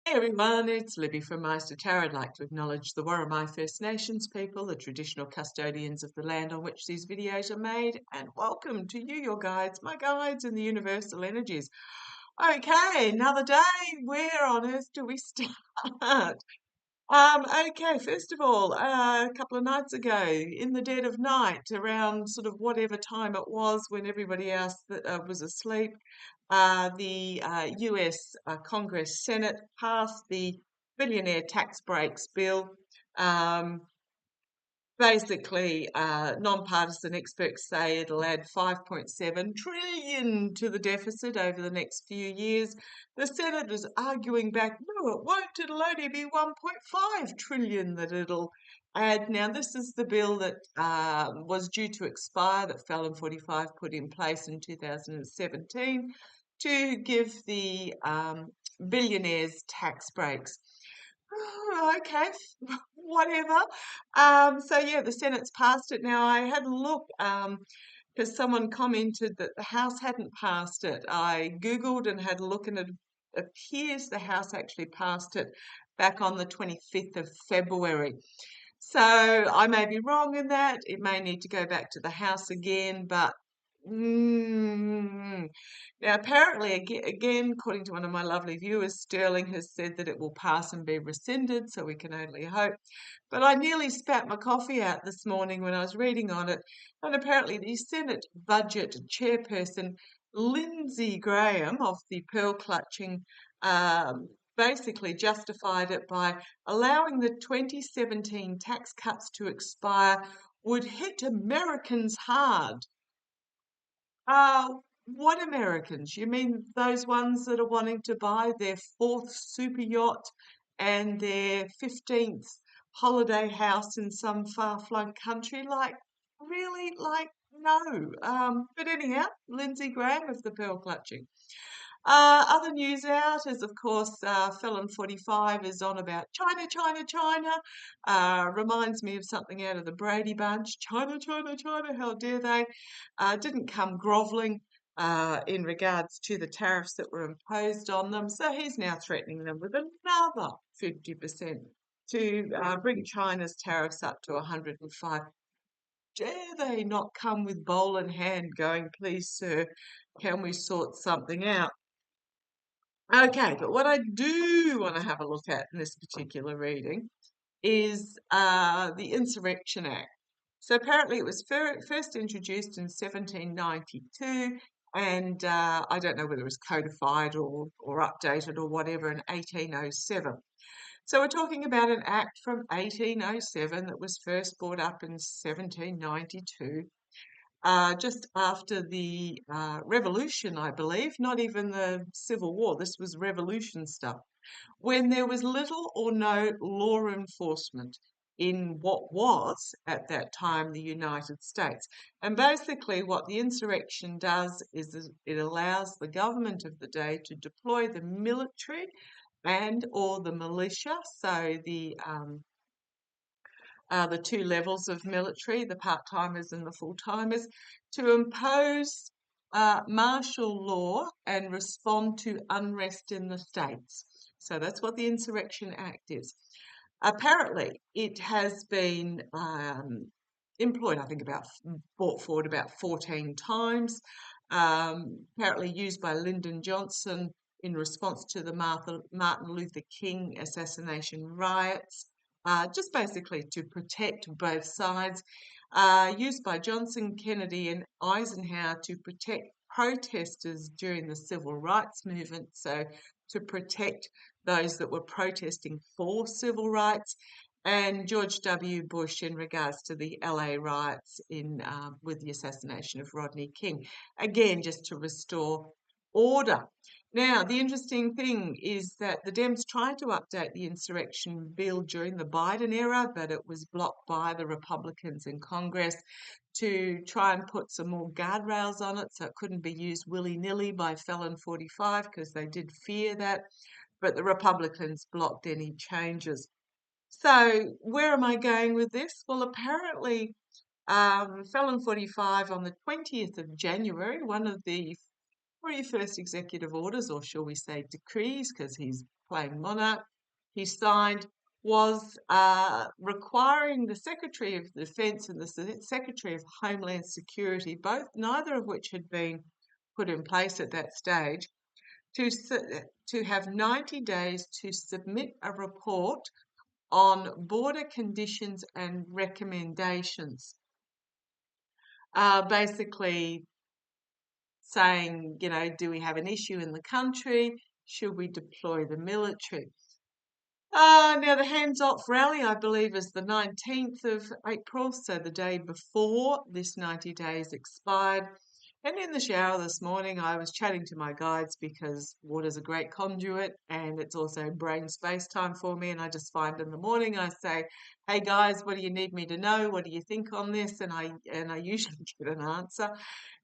Hey everyone, it's Libby from Maister Tarot. I'd like to acknowledge the Worimi First Nations people, the traditional custodians of the land on which these videos are made, and welcome to you, your guides, my guides in the universal energies. Okay, another day. Where on earth do we start? Okay, first of all, a couple of nights ago, in the dead of night, around sort of whatever time it was when everybody else was asleep, the US Congress Senate passed the billionaire tax breaks bill. Um, Basically, nonpartisan experts say it'll add 5.7 trillion to the deficit over the next few years. The Senate is arguing back, no, it won't. It'll only be 1.5 trillion that it'll add. Now, this is the bill that was due to expire that F45 put in place in 2017 to give the billionaires tax breaks. Oh, okay, whatever. So yeah, the Senate's passed it. Now I had a look because someone commented that the House hadn't passed it. I Googled and had a look, and it appears the House actually passed it back on the 25th of February. So I may be wrong in that. It may need to go back to the House again, but now apparently, again, according to one of my lovely viewers, Sterling has said that it will pass and be rescinded, so we can only hope. But I nearly spat my coffee out this morning when I was reading on it, and apparently the Senate Budget Chairperson, Lindsey Graham of the pearl clutching, basically justified it by allowing the 2017 tax cuts to expire would hit Americans hard. What Americans? You mean those ones that are wanting to buy their fourth super yacht and their 15th holiday house in some far-flung country? Like, really? Like, no. But anyhow, Lindsey Graham of the pearl clutching. Other news out is, of course, Felon 45 is on about China, China, China. Reminds me of something out of the Brady Bunch. China, China, China, how dare they? Didn't come grovelling in regards to the tariffs that were imposed on them. So he's now threatening them with another 50% to bring China's tariffs up to 105. Dare they not come with bowl in hand going, please, sir, can we sort something out? Okay, but what I do want to have a look at in this particular reading is the Insurrection Act. So apparently it was first introduced in 1792, and I don't know whether it was codified or updated or whatever in 1807. So we're talking about an act from 1807 that was first brought up in 1792. Just after the revolution, I believe, not even the Civil War, this was revolution stuff, when there was little or no law enforcement in what was, at that time, the United States. And basically, what the insurrection does is it allows the government of the day to deploy the military and or the militia, so the two levels of military, the part-timers and the full-timers, to impose martial law and respond to unrest in the states. So that's what the Insurrection Act is. Apparently, it has been employed, I think, brought forward about 14 times, apparently used by Lyndon Johnson in response to the Martin Luther King assassination riots, just basically to protect both sides, used by Johnson, Kennedy and Eisenhower to protect protesters during the civil rights movement, so to protect those that were protesting for civil rights, and George W. Bush in regards to the LA riots with the assassination of Rodney King, again just to restore order. Now, the interesting thing is that the Dems tried to update the insurrection bill during the Biden era, but it was blocked by the Republicans in Congress to try and put some more guardrails on it so it couldn't be used willy-nilly by Felon 45 because they did fear that, but the Republicans blocked any changes. So where am I going with this? Well, apparently Felon 45 on the 20th of January, one of the very first executive orders, or shall we say decrees, because he's claimed monarch, he signed, was requiring the Secretary of Defence and the Secretary of Homeland Security, neither of which had been put in place at that stage, to have 90 days to submit a report on border conditions and recommendations. Basically saying, do we have an issue in the country? Should we deploy the military? Now, the hands-off rally, I believe, is the 19th of April, so the day before this 90 days expired. And in the shower this morning, I was chatting to my guides because water's a great conduit and it's also brain space time for me. And I just find in the morning, I say, hey guys, what do you need me to know? What do you think on this? And I usually get an answer.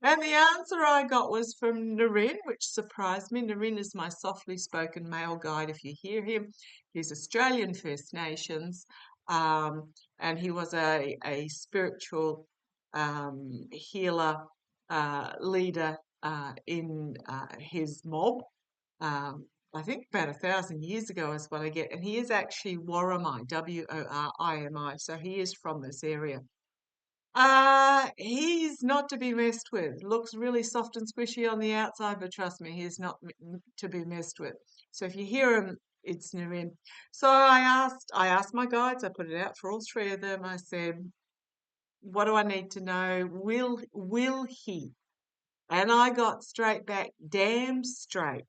And the answer I got was from Naren, which surprised me. Naren is my softly spoken male guide. If you hear him, he's Australian First Nations, and he was a spiritual healer, leader in his mob. I think about 1,000 years ago is what I get, and he is actually Worimi, Worimi, so he is from this area. He's not to be messed with. Looks really soft and squishy on the outside, but trust me, he's not to be messed with. So if you hear him, it's Naren. So I asked my guides, I put it out for all three of them. I said, what do I need to know? Will he? And I got straight back, damn straight,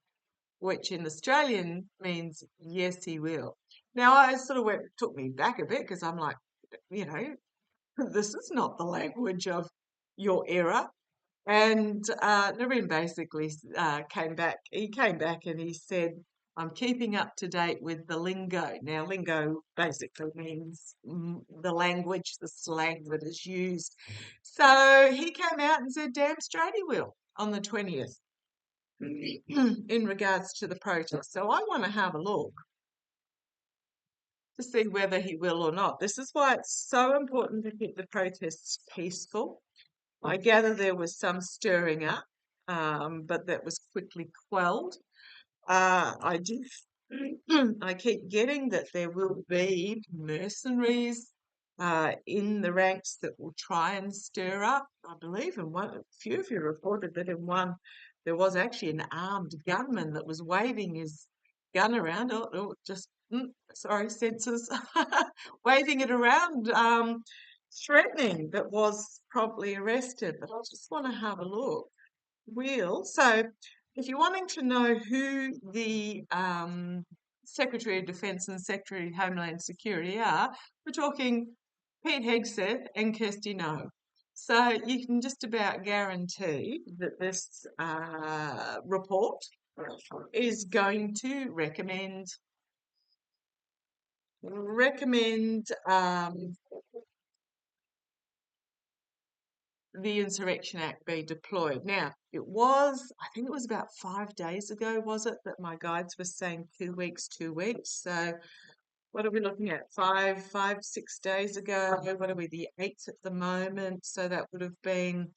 which in Australian means yes, he will. Now I sort of took me back a bit because I'm like, this is not the language of your era. And Naren basically came back. He came back and he said, I'm keeping up to date with the lingo. Now, lingo basically means the language, the slang that is used. So he came out and said, damn straight he will on the 20th in regards to the protest. So I want to have a look to see whether he will or not. This is why it's so important to keep the protests peaceful. I gather there was some stirring up, but that was quickly quelled. I keep getting that there will be mercenaries in the ranks that will try and stir up. I believe a few of you reported that in one there was actually an armed gunman that was waving his gun around. Sorry, censors, waving it around, threatening, that was promptly arrested. But I just want to have a look. So if you're wanting to know who the Secretary of Defence and Secretary of Homeland Security are, we're talking Pete Hegseth and Kirsty No. So you can just about guarantee that this report is going to recommend the Insurrection Act be deployed. Now, I think it was about 5 days ago, was it, that my guides were saying 2 weeks, 2 weeks. So what are we looking at? 6 days ago. What are we, the 8th at the moment? So that would have been,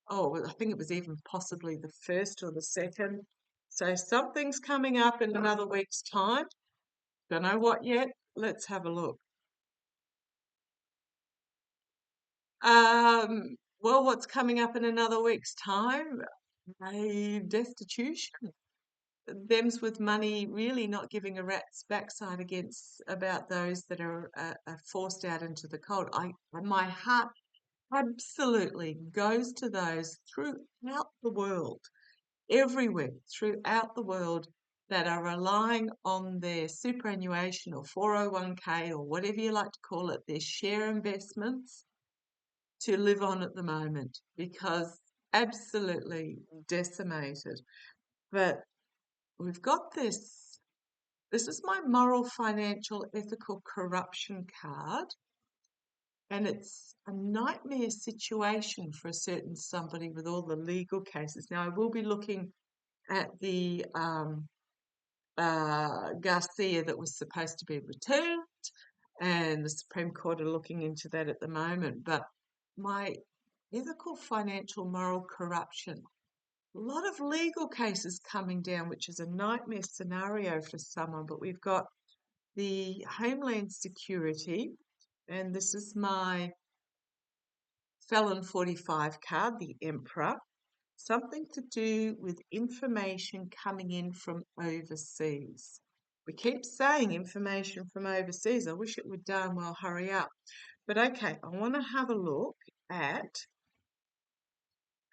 I think it was even possibly the 1st or the 2nd. So something's coming up in another week's time. Don't know what yet. Let's have a look. Well, what's coming up in another week's time? A destitution. Them's with money really not giving a rat's backside about those that are forced out into the cold. My heart absolutely goes to those throughout the world, everywhere throughout the world, that are relying on their superannuation or 401k or whatever you like to call it, their share investments, to live on at the moment, because absolutely decimated. But we've got this. This is my moral, financial, ethical corruption card, and it's a nightmare situation for a certain somebody with all the legal cases. Now, I will be looking at the Garcia that was supposed to be returned, and the Supreme Court are looking into that at the moment. But my ethical, financial, moral corruption A lot of legal cases coming down, which is a nightmare scenario for someone, but we've got the Homeland Security, and this is my Felon 45 card, the Emperor. Something to do with information coming in from overseas. We keep saying information from overseas. I wish it would darn well hurry up. But okay, I want to have a look at.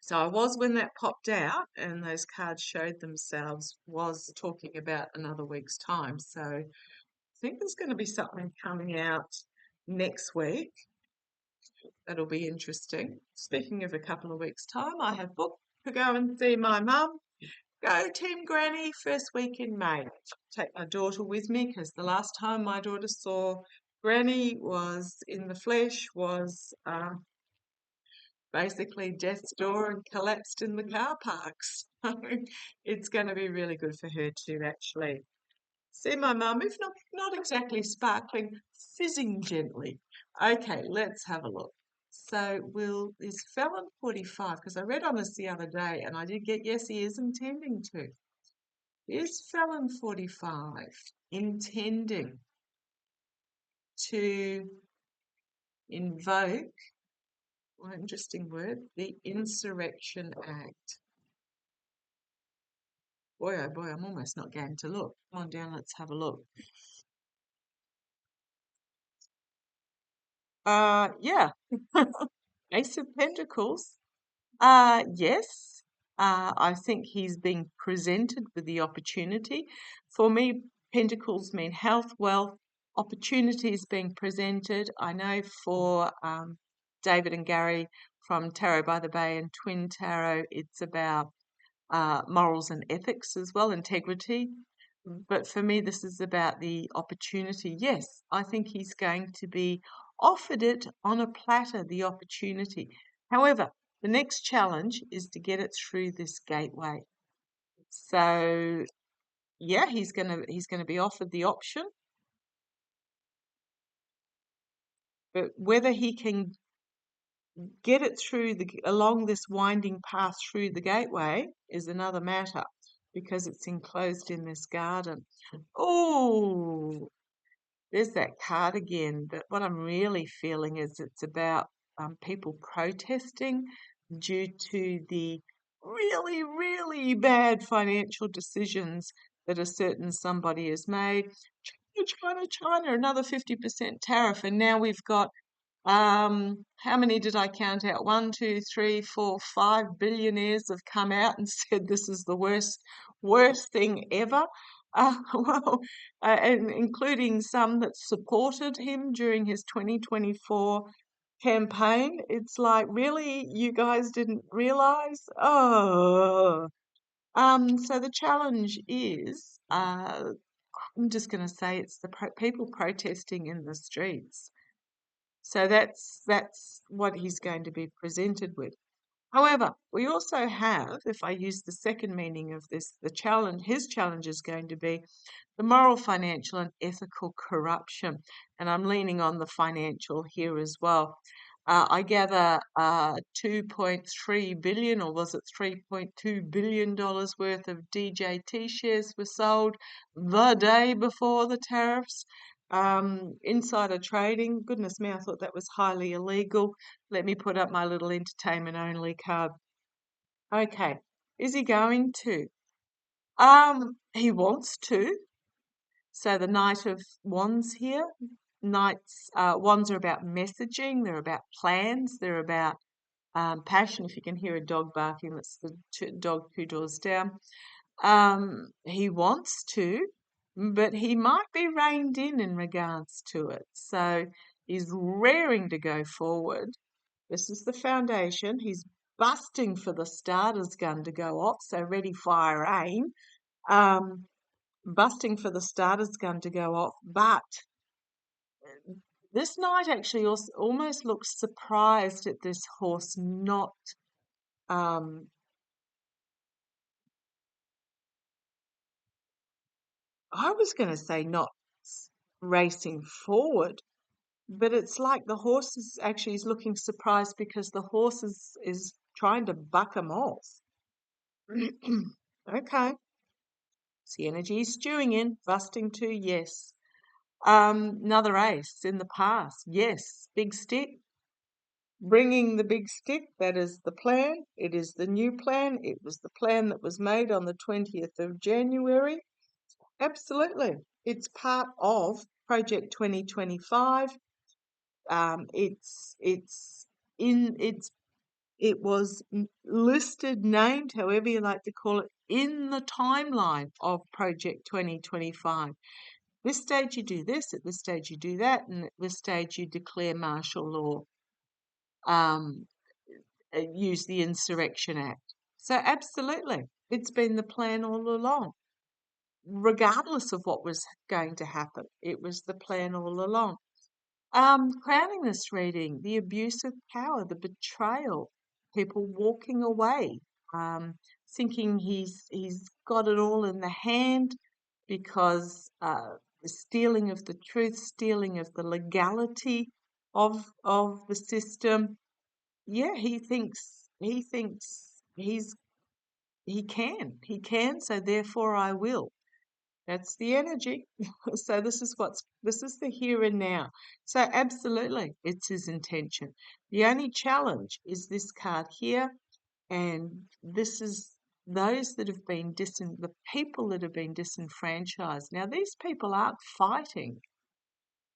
So I was, when that popped out and those cards showed themselves, was talking about another week's time. So I think there's going to be something coming out next week. That'll be interesting. Speaking of a couple of weeks' time, I have booked to go and see my mum. Go Team Granny, first week in May. Take my daughter with me because the last time my daughter saw Granny was in the flesh, was basically death's door and collapsed in the car park. So it's going to be really good for her to actually see my mum, if not exactly sparkling, fizzing gently. Okay, let's have a look. So is Felon 45, because I read on this the other day and I did get, yes, he is intending to. Is Felon 45 intending to invoke, well, interesting word, the Insurrection Act? Boy, oh boy, I'm almost not going to look. Come on down, let's have a look. Yeah. Ace of Pentacles. Yes. I think he's being presented with the opportunity. For me, Pentacles mean health, wealth, opportunities being presented. I know for David and Gary from Tarot by the Bay and Twin Tarot, it's about morals and ethics as well, integrity. But for me, this is about the opportunity. Yes, I think he's going to be offered it on a platter, the opportunity. However, the next challenge is to get it through this gateway. So, yeah, he's gonna be offered the option, but whether he can get it through along this winding path through the gateway is another matter, because it's enclosed in this garden. Oh, there's that card again. But what I'm really feeling is it's about people protesting due to the really, really bad financial decisions that a certain somebody has made. China, another 50% tariff. And now we've got, how many did I count out? 1, 2, 3, 4, 5 billionaires have come out and said this is the worst thing ever. Well, and including some that supported him during his 2024 campaign. It's like, really, you guys didn't realize? Oh, so the challenge is, I'm just going to say it's the people protesting in the streets. So that's what he's going to be presented with. However, we also have, if I use the second meaning of this, his challenge is going to be the moral, financial, and ethical corruption. And I'm leaning on the financial here as well. I gather 2.3 billion, or was it $3.2 billion worth of DJT shares were sold the day before the tariffs. Insider trading, goodness me, I thought that was highly illegal. Let me put up my little entertainment only card. Okay, is he going to? He wants to. So the Knight of Wands here. Wands are about messaging, they're about plans, they're about passion. If you can hear a dog barking, that's the dog 2 doors down. He wants to, but he might be reined in regards to it. So he's raring to go forward. This is the foundation. He's busting for the starter's gun to go off. So ready, fire, aim. Busting for the starter's gun to go off. But this knight actually also almost looks surprised at this horse not I was going to say not racing forward, but it's like the horse is looking surprised because the horse is trying to buck him off. Okay. See, energy is stewing in, busting too, yes. Another ace in the past, yes. Big stick, bringing the big stick, that is the plan. It is the new plan. It was the plan that was made on the 20th of January. Absolutely. It's part of Project 2025. It was listed, named, however you like to call it, in the timeline of Project 2025. This stage you do this, at this stage you do that, and at this stage you declare martial law. Use the Insurrection Act. So absolutely, it's been the plan all along, regardless of what was going to happen. It was the plan all along. Crowning this reading, the abuse of power, the betrayal, people walking away, thinking he's got it all in the hand because the stealing of the truth, stealing of the legality of the system. Yeah, he thinks he can, so therefore I will. That's the energy. So this is the here and now. So absolutely, it's his intention. The only challenge is this card here, and this is those that have been the people that have been disenfranchised. Now these people aren't fighting;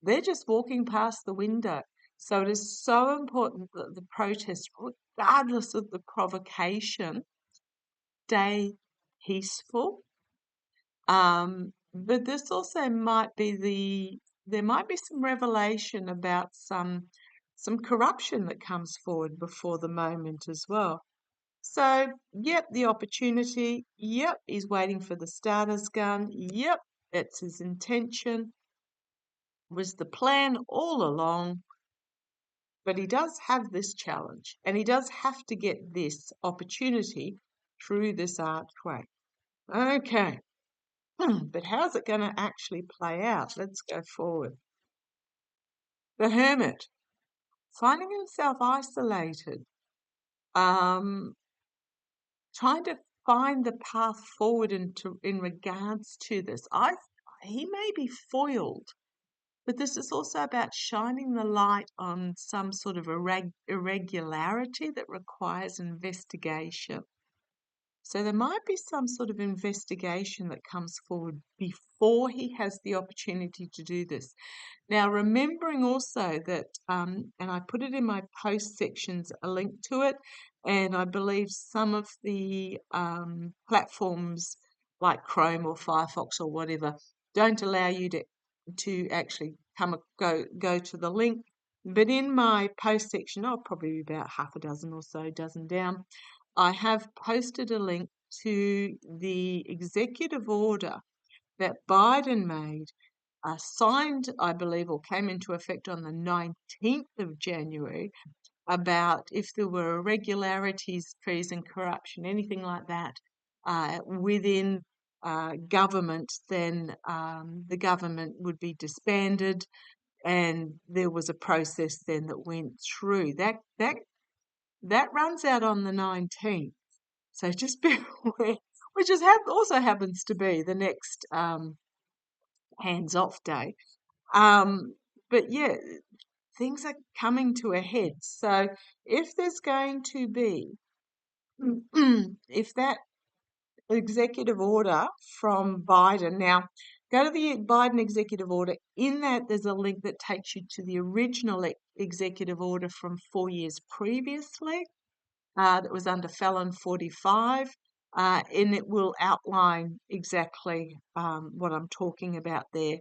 they're just walking past the window. So it is so important that the protest, regardless of the provocation, stay peaceful. But this also might be there might be some revelation about some corruption that comes forward before the moment as well. So, yep, the opportunity. Yep, he's waiting for the starter's gun. Yep, that's his intention. Was the plan all along. But he does have this challenge, and he does have to get this opportunity through this archway. Okay. But how's it going to actually play out? Let's go forward. The hermit, finding himself isolated, trying to find the path forward in regards to this. He may be foiled, but this is also about shining the light on some sort of irregularity that requires investigation. So there might be some sort of investigation that comes forward before he has the opportunity to do this. Now, remembering also that, and I put it in my post sections, a link to it, and I believe some of the platforms like Chrome or Firefox or whatever don't allow you to actually go to the link. But in my post section, probably about half a dozen or so, dozen down, I have posted a link to the executive order that Biden made, signed, I believe, or came into effect on the 19th of January, about if there were irregularities, treason, corruption, anything like that within government, then the government would be disbanded, and there was a process then that went through. That runs out on the 19th. So just be aware, which also happens to be the next hands-off day. But yeah, things are coming to a head. So if there's going to be, if that executive order from Biden, now go to the Biden executive order. In that, there's a link that takes you to the original executive order from 4 years previously. That was under Felon 45, and it will outline exactly what I'm talking about there,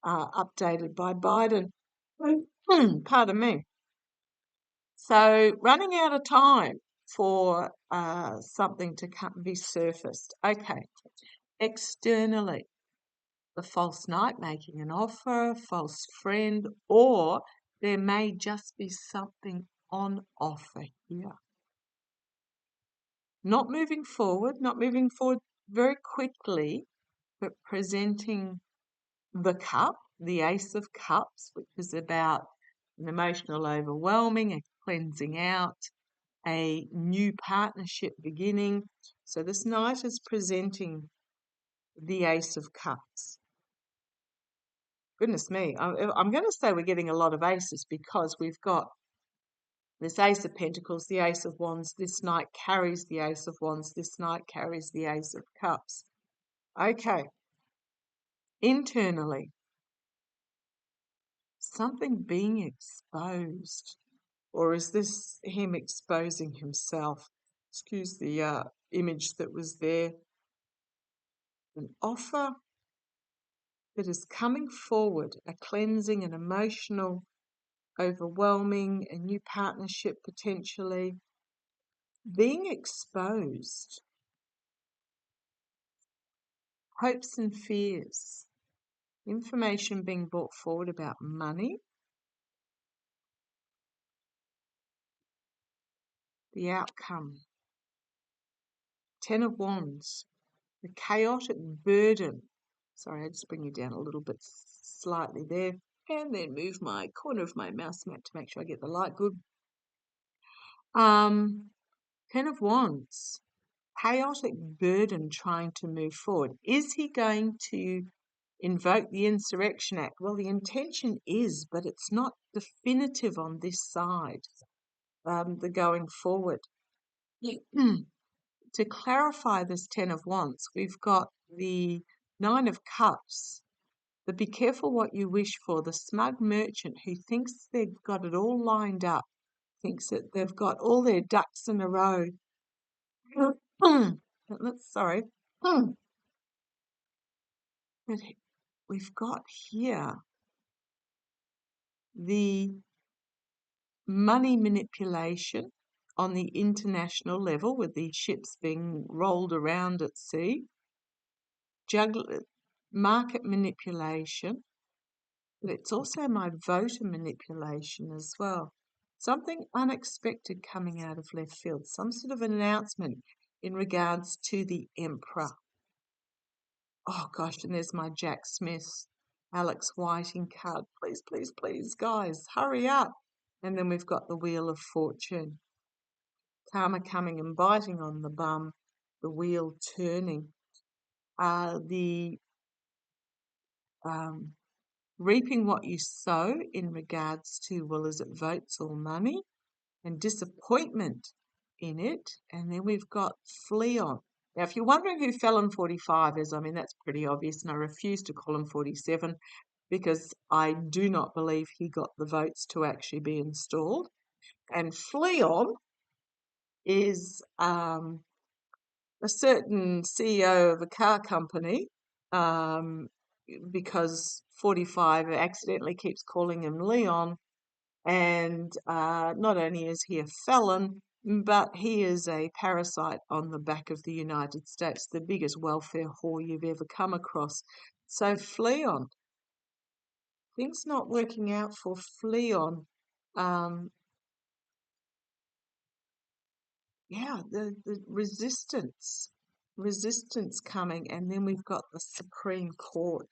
updated by Biden. Pardon me. So running out of time for something to be surfaced. Okay, externally, the false knight making an offer, false friend, or there may just be something on offer here. Not moving forward very quickly, but presenting the cup, the Ace of Cups, which is about an emotional overwhelming, a cleansing out, a new partnership beginning. So this Knight is presenting the Ace of Cups. Goodness me, I'm going to say we're getting a lot of aces because we've got this Ace of Pentacles, the Ace of Wands. This Knight carries the Ace of Wands. This Knight carries the Ace of Cups. Okay. Internally, something being exposed. Or is this him exposing himself? Excuse the image that was there. An offer that is coming forward, a cleansing, an emotional, overwhelming, a new partnership potentially, being exposed, hopes and fears, information being brought forward about money, the outcome, Ten of Wands, the chaotic burden. Sorry, I just bring you down a little bit slightly there, and then move my corner of my mouse mat to make sure I get the light good. Ten of Wands, chaotic burden trying to move forward. Is he going to invoke the Insurrection Act? Well, the intention is, but it's not definitive on this side, the going forward. To clarify this Ten of Wands, we've got the Nine of Cups, the be careful what you wish for, the smug merchant who thinks they've got it all lined up, thinks that they've got all their ducks in a row. Sorry. But we've got here the money manipulation on the international level with the ships being rolled around at sea, market manipulation, but it's also my voter manipulation as well. Something unexpected coming out of left field, some sort of an announcement in regards to the Emperor. Oh gosh, and there's my Jack Smith, Alex Whiting card. Please, please, please, guys, hurry up. And then we've got the Wheel of Fortune. Karma coming and biting on the bum, the wheel turning. Reaping what you sow in regards to, well, is it votes or money? And disappointment in it. And then we've got Fleon. Now, if you're wondering who Felon 45 is, I mean, that's pretty obvious, and I refuse to call him 47 because I do not believe he got the votes to actually be installed. And Fleon is a certain CEO of a car company, because 45 accidentally keeps calling him Leon, and not only is he a felon, but he is a parasite on the back of the United States, the biggest welfare whore you've ever come across. So Fleon, things not working out for Fleon. Yeah, the resistance coming, and then we've got the Supreme Court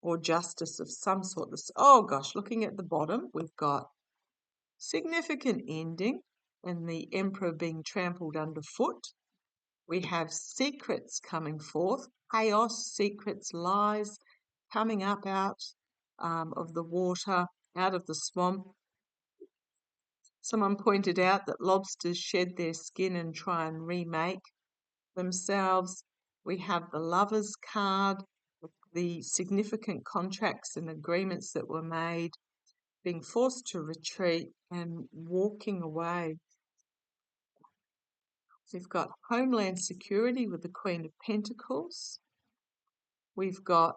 or justice of some sort. Oh gosh, looking at the bottom, we've got significant ending and the Emperor being trampled underfoot. We have secrets coming forth, chaos, secrets, lies coming up out of the water, out of the swamp. Someone pointed out that lobsters shed their skin and try and remake themselves. We have the Lovers card, the significant contracts and agreements that were made, being forced to retreat and walking away. We've got Homeland Security with the Queen of Pentacles. We've got,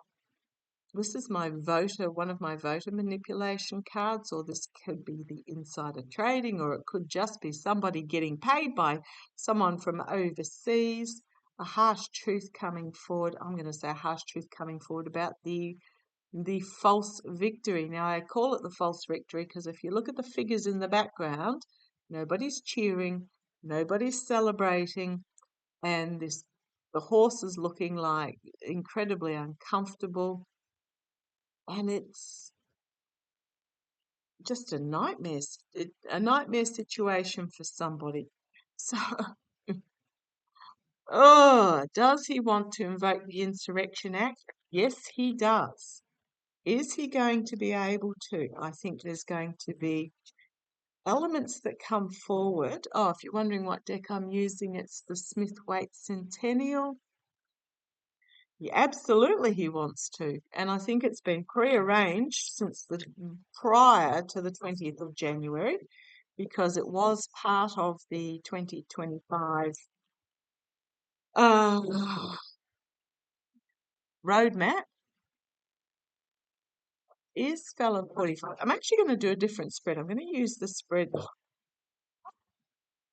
this is my voter, one of my voter manipulation cards, or this could be the insider trading, or it could just be somebody getting paid by someone from overseas. A harsh truth coming forward. I'm going to say a harsh truth coming forward about the false victory. Now, I call it the false victory because if you look at the figures in the background, nobody's cheering, nobody's celebrating, and the horse is looking like incredibly uncomfortable. And it's just a nightmare situation for somebody. So, oh, does he want to invoke the Insurrection Act? Yes, he does. Is he going to be able to? I think there's going to be elements that come forward. Oh, if you're wondering what deck I'm using, it's the Smith-Waite Centennial. Yeah, absolutely he wants to. And I think it's been pre-arranged since prior to the 20th of January because it was part of the 2025 roadmap. Is Felon 45. I'm actually going to do a different spread. I'm going to use the spread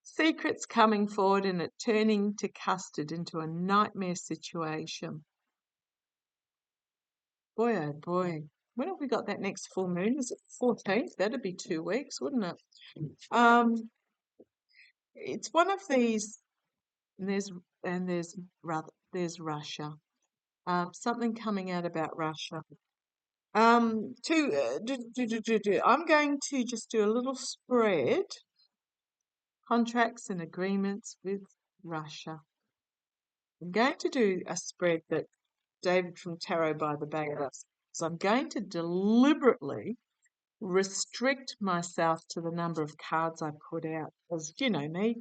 Secrets coming forward and it turning to custard into a nightmare situation. Boy, oh boy. When have we got that next full moon? Is it 14th? That'd be 2 weeks, wouldn't it? It's one of these, and there's Russia. Something coming out about Russia. I'm going to just do a little spread. Contracts and agreements with Russia. I'm going to do a spread that David from Tarot by the Bay does. So I'm going to deliberately restrict myself to the number of cards I put out. Because you know me,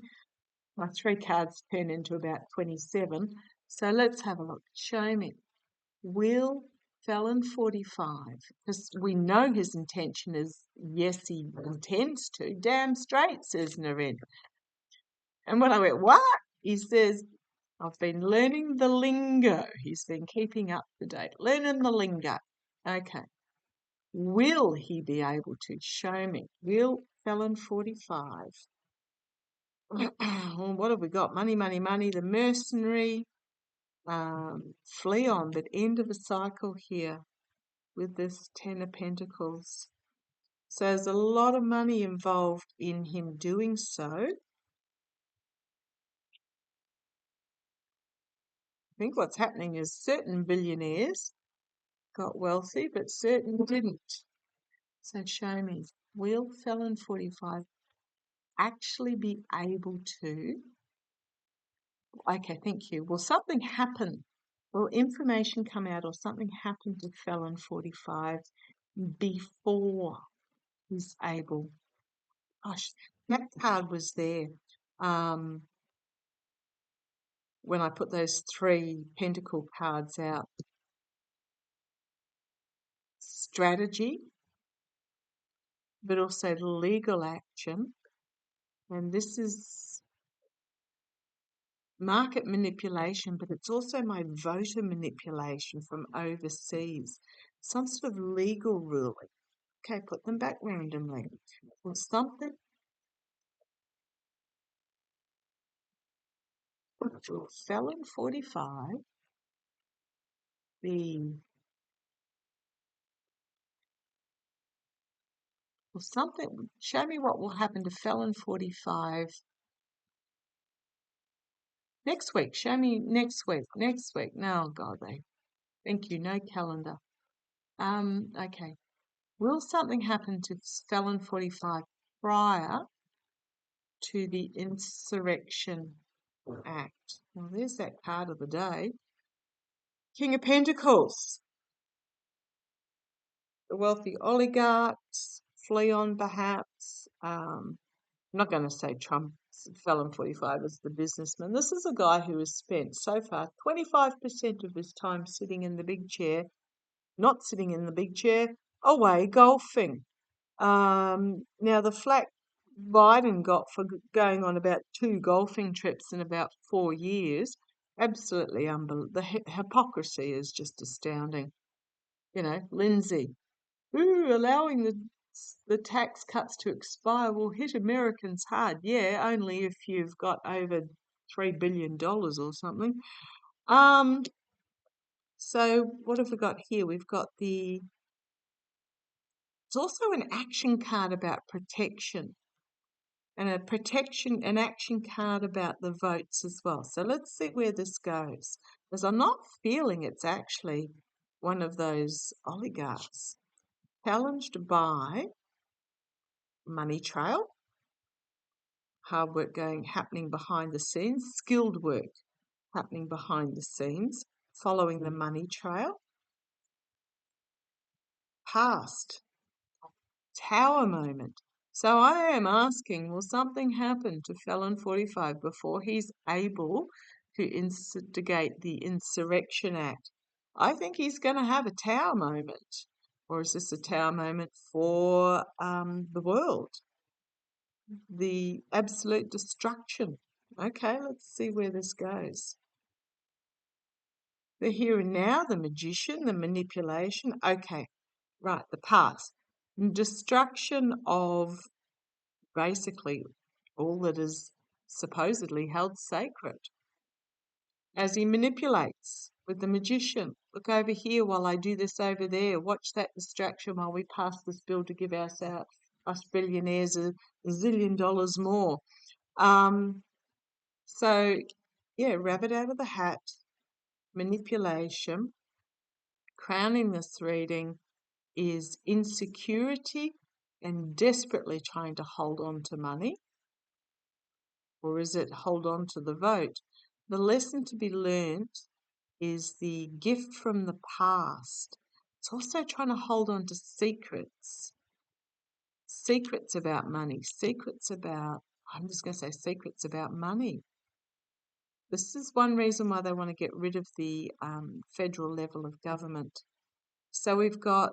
my 3 cards turn into about 27. So let's have a look. Show me. Will Felon 45, because we know his intention is, yes, he intends to. Damn straight, says Naren. And when I went, what? He says, I've been learning the lingo. He's been keeping up to date, learning the lingo. Okay. Will he be able to show me? Will Felon 45? What have we got? Money, money, money. The mercenary. Flee on, but end of a cycle here with this 10 of Pentacles. So there's a lot of money involved in him doing so. I think what's happening is certain billionaires got wealthy, but certain didn't. So show me, will Felon 45 actually be able to? Okay, thank you. Will something happen? Will information come out or something happen to Felon 45 before he's able? Gosh, that card was there when I put those 3 pentacle cards out. Strategy, but also legal action. And this is market manipulation, but it's also my voter manipulation from overseas. Some sort of legal ruling. Okay, put them back randomly. Or something. Felon 45. Or something. Show me what will happen to Felon 45 next week. Show me next week. Next week. No, God, thank you. No calendar. Okay. Will something happen to Felon 45 prior to the Insurrection Act? Well, there's that card of the day. King of Pentacles. The wealthy oligarchs, flee on perhaps. I'm not going to say Trump. Felon 45 is the businessman. This is a guy who has spent so far 25% of his time sitting in the big chair, not sitting in the big chair, away golfing. Now, the flack Biden got for going on about 2 golfing trips in about 4 years, absolutely unbelievable. The hypocrisy is just astounding. You know, Lindsay, allowing the tax cuts to expire will hit Americans hard. Yeah, only if you've got over $3 billion or something. So what have we got here? We've got it's also an action card about protection. And an action card about the votes as well. So let's see where this goes. Because I'm not feeling it's actually one of those oligarchs. Challenged by money trail, hard work happening behind the scenes, skilled work happening behind the scenes, following the money trail. Past, Tower moment. So I am asking, will something happen to Felon 45 before he's able to instigate the Insurrection Act? I think he's going to have a tower moment. Or is this a tower moment for the world? The absolute destruction. Okay, let's see where this goes. The here and now, the magician, the manipulation. Okay, right, the past. Destruction of basically all that is supposedly held sacred as he manipulates with the magician. Look over here while I do this over there. Watch that distraction while we pass this bill to give us billionaires a zillion dollars more. So, yeah, rabbit out of the hat, manipulation. Crowning this reading is insecurity and desperately trying to hold on to money. Or is it hold on to the vote? The lesson to be learnt is the gift from the past. It's also trying to hold on to secrets. Secrets about money. Secrets about, I'm just going to say secrets about money. This is one reason why they want to get rid of the federal level of government. So we've got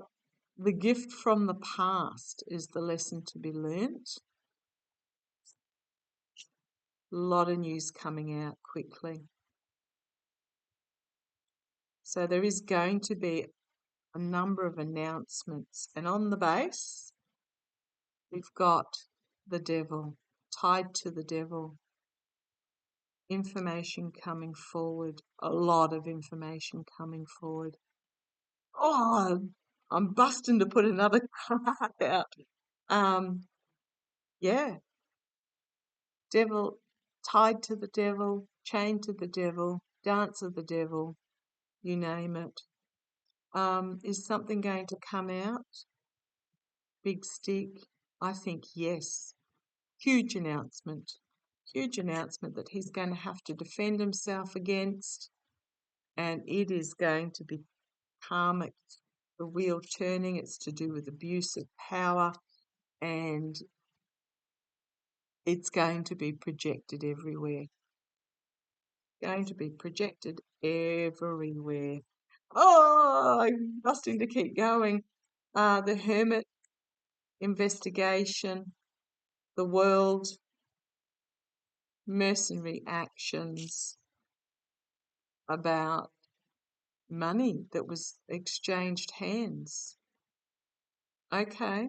the gift from the past is the lesson to be learnt. A lot of news coming out quickly. So there is going to be a number of announcements. And on the base, we've got the devil, tied to the devil. Information coming forward, a lot of information coming forward. Oh, I'm busting to put another card out. Yeah, devil, tied to the devil, chained to the devil, dance of the devil, you name it. Is something going to come out? Big stick? I think yes. Huge announcement that he's going to have to defend himself against, and it is going to be karmic, the wheel turning. It's to do with abuse of power, and it's going to be projected everywhere. Going to be projected everywhere. Oh, I'm busting to keep going. The Hermit investigation, the world, mercenary actions about money that was exchanged hands. Okay.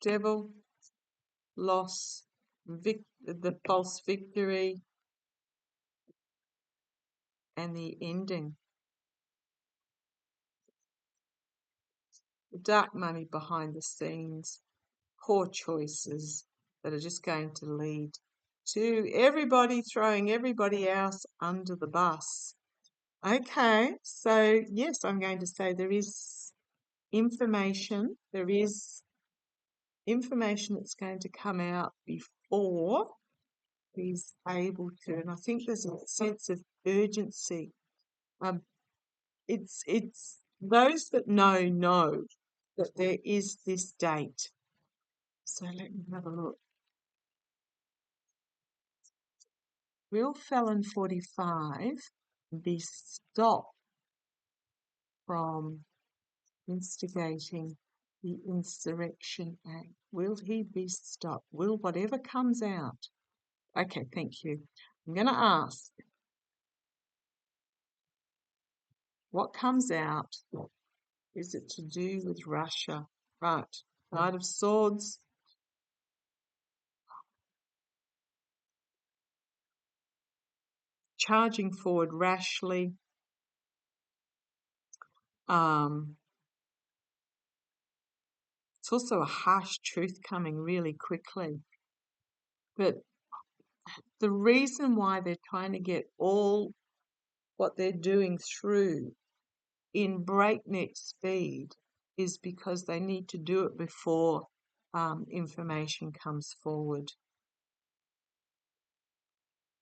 Devil, loss, the false victory, and the ending. The dark money behind the scenes, poor choices that are just going to lead to everybody throwing everybody else under the bus. Okay, so yes, I'm going to say there is information. There is information that's going to come out before he's able to, and I think there's a sense of urgency. It's those that know that there is this date. So let me have a look. Will Felon 45 be stopped from instigating the Insurrection Act? Will he be stopped? Will whatever comes out? Okay, thank you. I'm going to ask, what comes out? Is it to do with Russia? Right. Knight of Swords. Charging forward rashly. It's also a harsh truth coming really quickly. But the reason why they're trying to get all what they're doing through in breakneck speed is because they need to do it before information comes forward.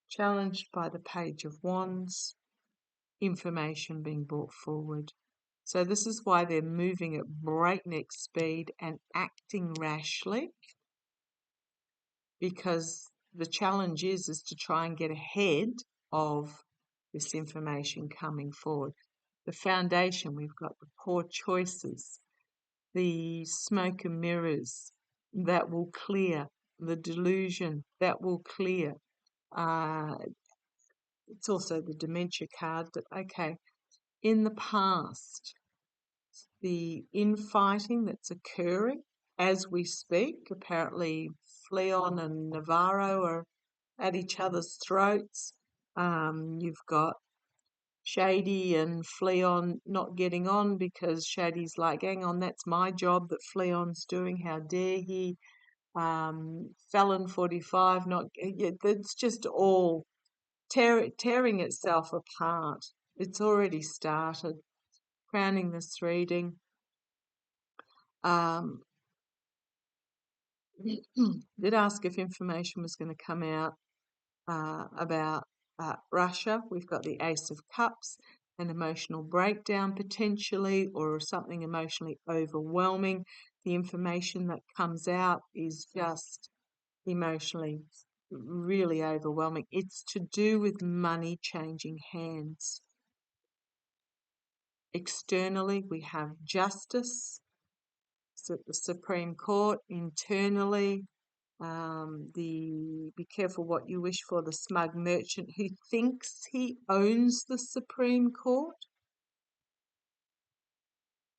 Challenged by the Page of Wands, information being brought forward. So this is why they're moving at breakneck speed and acting rashly, because the challenge is to try and get ahead of this information coming forward. The foundation, we've got the poor choices, the smoke and mirrors that will clear, the delusion that will clear. It's also the dementia card that, okay, in the past, the infighting that's occurring as we speak, apparently Fleon and Navarro are at each other's throats. You've got Shady and Fleon not getting on because Shady's like, hang on, that's my job that Fleon's doing. How dare he? Felon 45, not, it's just all tearing itself apart. It's already started. Crowning this reading. Did ask if information was going to come out about Russia. We've got the Ace of Cups, an emotional breakdown potentially, or something emotionally overwhelming. The information that comes out is just emotionally really overwhelming. It's to do with money changing hands. Externally, we have justice at the Supreme Court. Internally, be careful what you wish for, the smug merchant who thinks he owns the Supreme Court.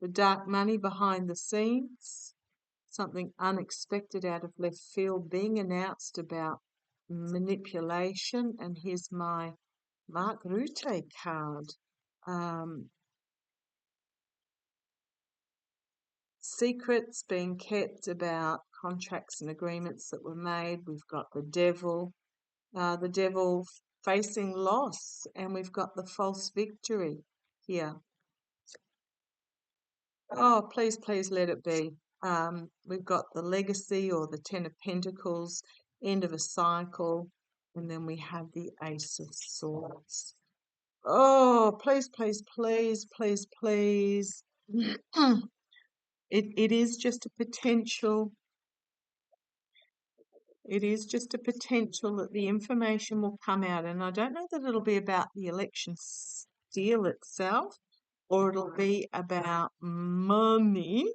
The dark money behind the scenes, something unexpected out of left field being announced about manipulation. And here's my Mark Rutte card. Secrets being kept about contracts and agreements that were made. We've got the devil facing loss, and we've got the false victory here. Oh, please, please let it be. We've got the legacy or the Ten of Pentacles, end of a cycle, and then we have the Ace of Swords. Oh, please, please, please, please, please. It is just a potential. It is just a potential that the information will come out, and I don't know that it'll be about the election steal itself, or it'll be about money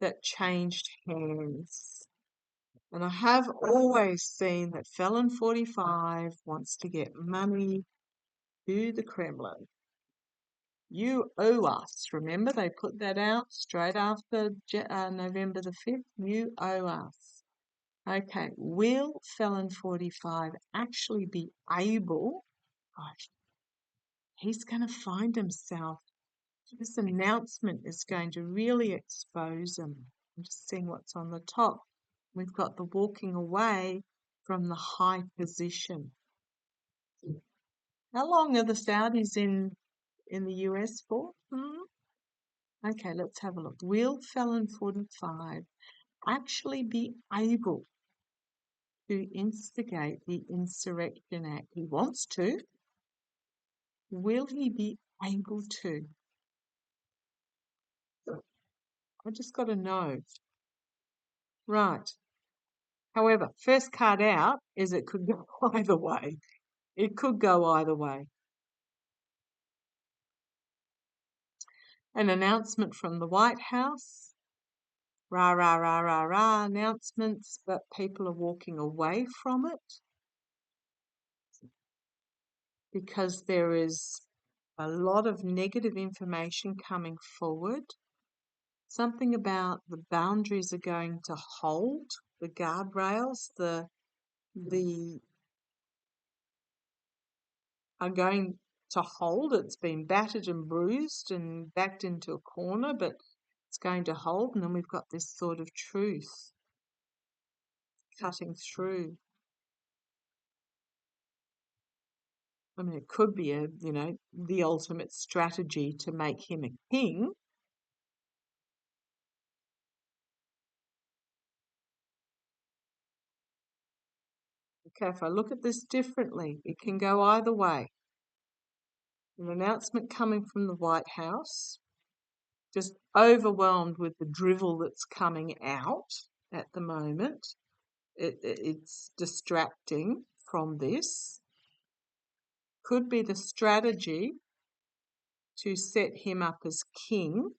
that changed hands. And I have always seen that Felon 45 wants to get money to the Kremlin. You owe us. Remember, they put that out straight after November the 5th. You owe us. Okay, will Felon 45 actually be able? Gosh, he's going to find himself. This announcement is going to really expose him. I'm just seeing what's on the top. We've got the walking away from the high position. How long are the Saudis in the US for? Okay, let's have a look. Will Felon 45 actually be able to instigate the Insurrection Act? He wants to. Will he be able to? I just got to know. Right. However, first card out is it could go either way. It could go either way. An announcement from the White House. Rah, rah, rah, rah, rah announcements, but people are walking away from it because there is a lot of negative information coming forward. Something about the boundaries are going to hold, the guardrails, the are going to hold. It's been battered and bruised and backed into a corner, but it's going to hold. And then we've got this sort of truth cutting through. I mean, it could be the ultimate strategy to make him a king. Okay, if I look at this differently, it can go either way. An announcement coming from the White House, just overwhelmed with the drivel that's coming out at the moment. It's distracting from this. Could be the strategy to set him up as king.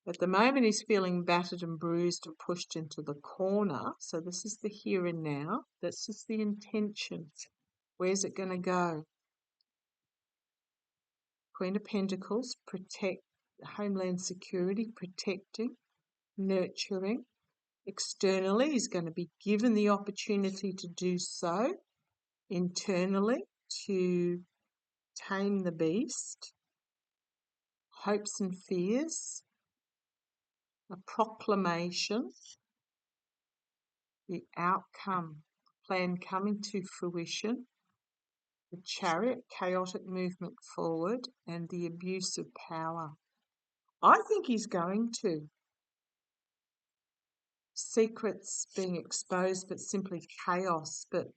At the moment, he's feeling battered and bruised and pushed into the corner. So this is the here and now. That's just the intention. Where's it going to go? Queen of Pentacles, protect homeland security, protecting, nurturing. Externally, he's going to be given the opportunity to do so. Internally, to tame the beast. Hopes and fears. A proclamation. The outcome, plan coming to fruition. The Chariot, chaotic movement forward, and the abuse of power. I think he's going to. Secrets being exposed, but simply chaos, but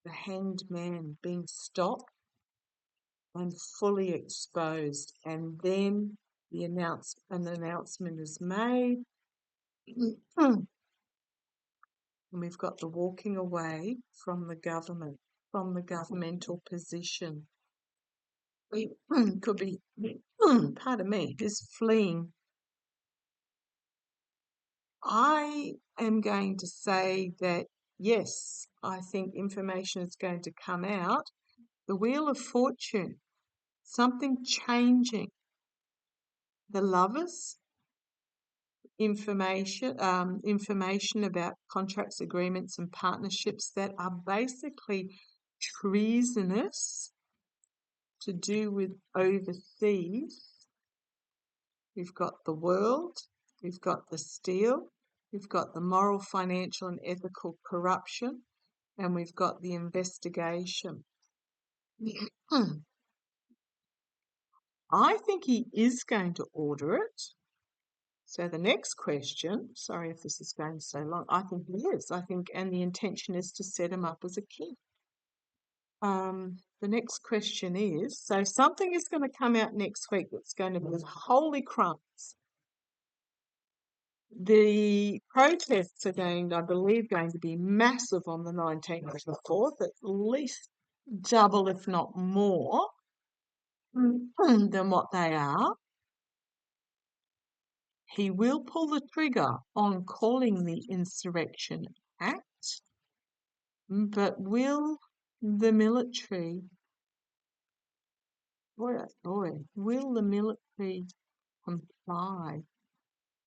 the Hanged Man being stopped and fully exposed. And then an announcement is made. And we've got the walking away from the government, from the governmental position. Could be, pardon me, just fleeing. I am going to say that, yes, I think information is going to come out. The Wheel of Fortune, something changing. The Lovers, information about contracts, agreements, and partnerships that are basically treasonous, to do with overseas. We've got the World, we've got the Steel, we've got the moral, financial, and ethical corruption, and we've got the investigation. I think he is going to order it. So the next question, sorry if this is going so long, I think he is. And the intention is to set him up as a king. The next question is, so something is going to come out next week that's going to be holy crumbs. The protests are I believe, going to be massive on the 19th of the 4th, at least double, if not more, than what they are. He will pull the trigger on calling the Insurrection Act, but will the military, will the military comply?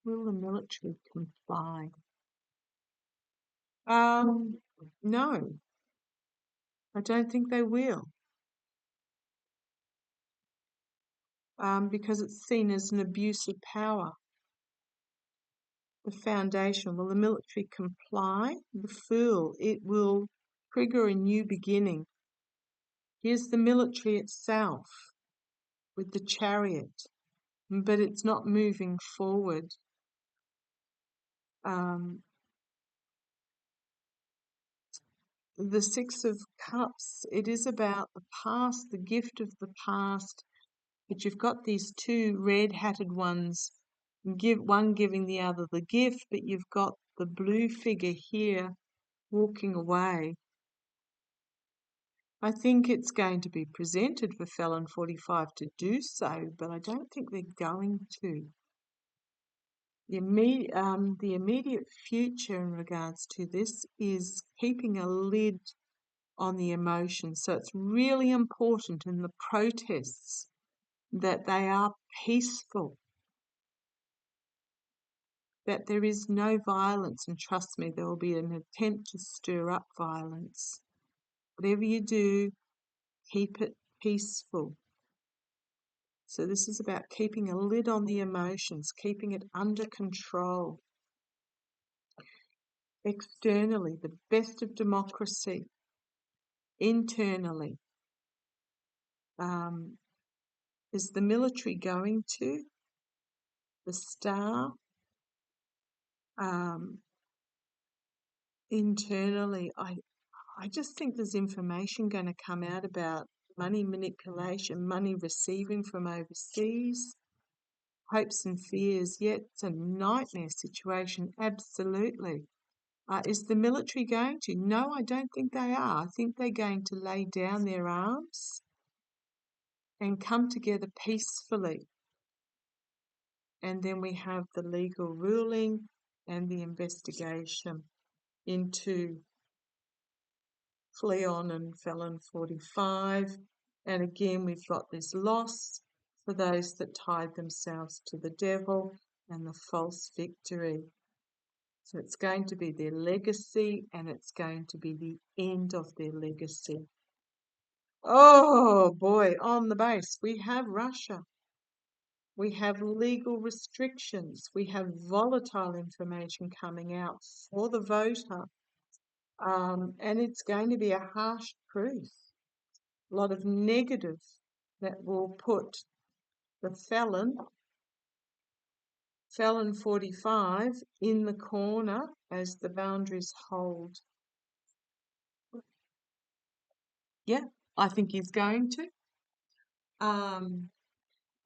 Will the military comply? No, I don't think they will. Because it's seen as an abuse of power. The foundation, will the military comply? The Fool, it will trigger a new beginning. Here's the military itself with the Chariot, but it's not moving forward. The Six of Cups, it is about the past, the gift of the past, but you've got these two red-hatted ones, one giving the other the gift, but you've got the blue figure here walking away. I think it's going to be presented for Felon 45 to do so, but I don't think they're going to. The immediate future in regards to this is keeping a lid on the emotions. So it's really important in the protests that they are peaceful, that there is no violence, and trust me, there will be an attempt to stir up violence. Whatever you do, keep it peaceful. So this is about keeping a lid on the emotions, keeping it under control. Externally, the best of democracy. Internally, Is the military going to? The Star. Internally, I just think there's information going to come out about money manipulation, money receiving from overseas, hopes and fears. Yet it's a nightmare situation, absolutely. Is the military going to? No, I don't think they are. I think they're going to lay down their arms and come together peacefully. And then we have the legal ruling and the investigation into Cleon and Felon 45. And again, we've got this loss for those that tied themselves to the devil and the false victory. So it's going to be their legacy, and it's going to be the end of their legacy. Oh boy, on the base, we have Russia. We have legal restrictions. We have volatile information coming out for the voter. And it's going to be a harsh truth. A lot of negative that will put the felon 45, in the corner as the boundaries hold. Yeah, I think he's going to.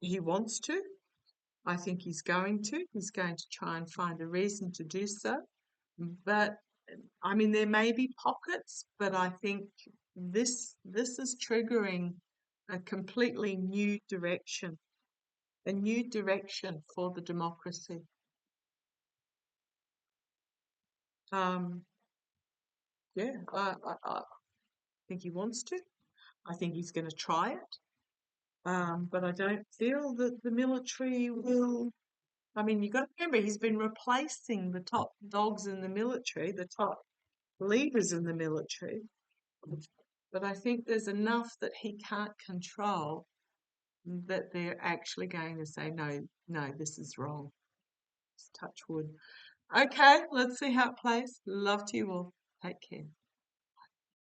He wants to. I think he's going to. He's going to try and find a reason to do so. But, I mean, there may be pockets, but I think this is triggering a completely new direction, a new direction for the democracy. Yeah, I think he wants to. I think he's going to try it. But I don't feel that the military will. I mean, you've got to remember, he's been replacing the top dogs in the military, the top leaders in the military. But I think there's enough that he can't control that they're actually going to say, no, this is wrong. Just touch wood. Okay, let's see how it plays. Love to you all. Take care.